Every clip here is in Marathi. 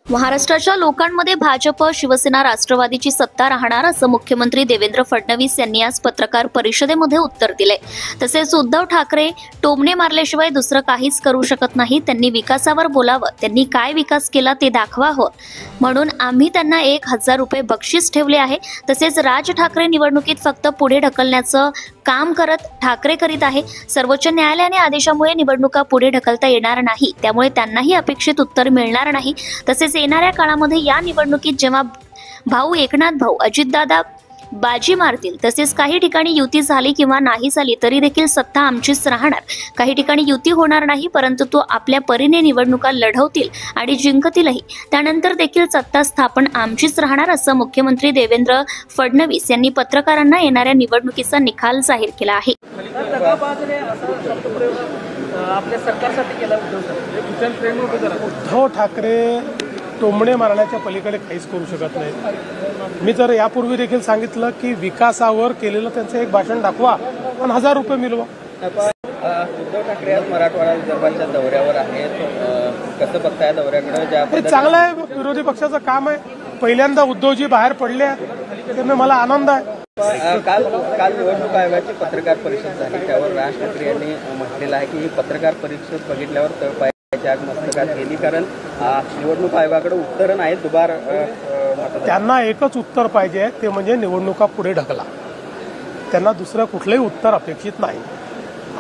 महाराष्ट्राच्या लोकांमध्ये भाजप, शिवसेना, राष्ट्रवादीची सत्ता राहणार असं मुख्यमंत्री देवेंद्र फडणवीस यांनी आज पत्रकार परिषदेमध्ये उत्तर दिले। तसेच उद्धव ठाकरे टोमणे मारल्याशिवाय दुसरं काहीच करू शकत नाही। त्यांनी विकासावर बोलावं, त्यांनी काय विकास केला ते दाखवावं, म्हणून आम्ही त्यांना 1000 रुपये बक्षीस ठेवले आहे। तसेच राज ठाकरे निवडणुकीत फक्त पुढे ढकलण्याचं काम ठाकरे करीत आहे। सर्वोच्च न्यायालयाने आदेशामुळे निवडणुका पुढे ढकलता येणार नाही, त्यामुळे त्यांनाही अपेक्षित उत्तर मिळणार नाही। तसेच येणाऱ्या काळामध्ये या निवडणुकीत जेव्हा भाऊ एकनाथ भाऊ अजितदादा बाजी मारतील, तसेच काही ठिकाणी युती झाली किंवा नाही झाली तरी देखील सत्ता आमचीच राहणार। काही ठिकाणी युती होणार नाही, परंतु तो आपल्या परीने निवडणुका लढवतील आणि जिंकतीलही। त्यानंतर देखील सत्ता स्थापन आमचीच राहणार असं मुख्यमंत्री देवेंद्र फडणवीस यांनी पत्रकारांना येणाऱ्या निवडणुकीचा निकाल जाहीर केला आहे। उद्धव ठाकरे टोमणे मारण्याच्या पलीकडे काहीच करू शकत नाहीत। मी तर यापूर्वी देखील सांगितलं की विकासावर केलेलं त्यांचं एक भाषण दाखवा आणि 1000 रुपये मिळवा। उद्धव ठाकरे आज मराठवाडा विदर्भाच्या दौऱ्यावर आहेत, कसं बघताय दौऱ्याकडे? हे चांगलं आहे, विरोधी पक्षाचं काम आहे। पहिल्यांदा उद्धवजी बाहेर पडले आहेत, त्यामुळे मला आनंद आहे। काल निवडणूक आयोगाची पत्रकार परिषद झाली, त्यावर राज ठाकरे यांनी म्हटलेलं आहे की ही पत्रकार परिषद बघितल्यावर तळपायाची आग मस्तकात गेली, कारण निवडणूक आयोगाकडे उत्तर नाही। त्यांना एकच उत्तर पाहिजे, ते म्हणजे निवडणुका पुढे ढकला। त्यांना दुसरं कुठलंही उत्तर अपेक्षित नाही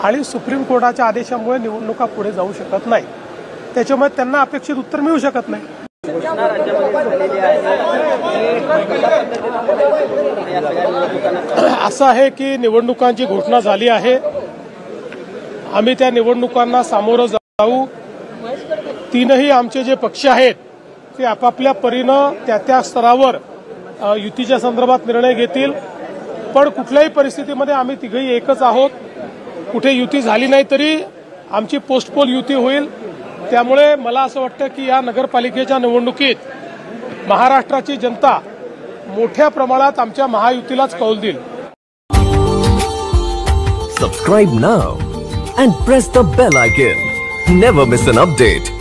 आणि सुप्रीम कोर्टाच्या आदेशामुळे निवडणुका पुढे जाऊ शकत नाही, त्याच्यामुळे त्यांना अपेक्षित उत्तर मिळू शकत नाही। असं आहे की निवडणुकांची घोषणा झाली आहे, आम्ही त्या निवडणुकांना सामोरं जाऊ। तीनही आमचे जे पक्ष आहेत ते आपापल्या परीनं त्या स्तरावर युतीच्या संदर्भात निर्णय घेतील, पण कुठल्याही परिस्थितीमध्ये आम्ही तिघही एकच आहोत। कुठे युती झाली नाही तरी आमची पोस्टपोल युती होईल। त्यामुळे मला असं वाटतं की या नगरपालिकेच्या निवडणुकीत महाराष्ट्राची जनता मोठ्या प्रमाणात आमच्या महायुतीलाच कौल देईल। Subscribe now and press the bell icon. Never miss an update.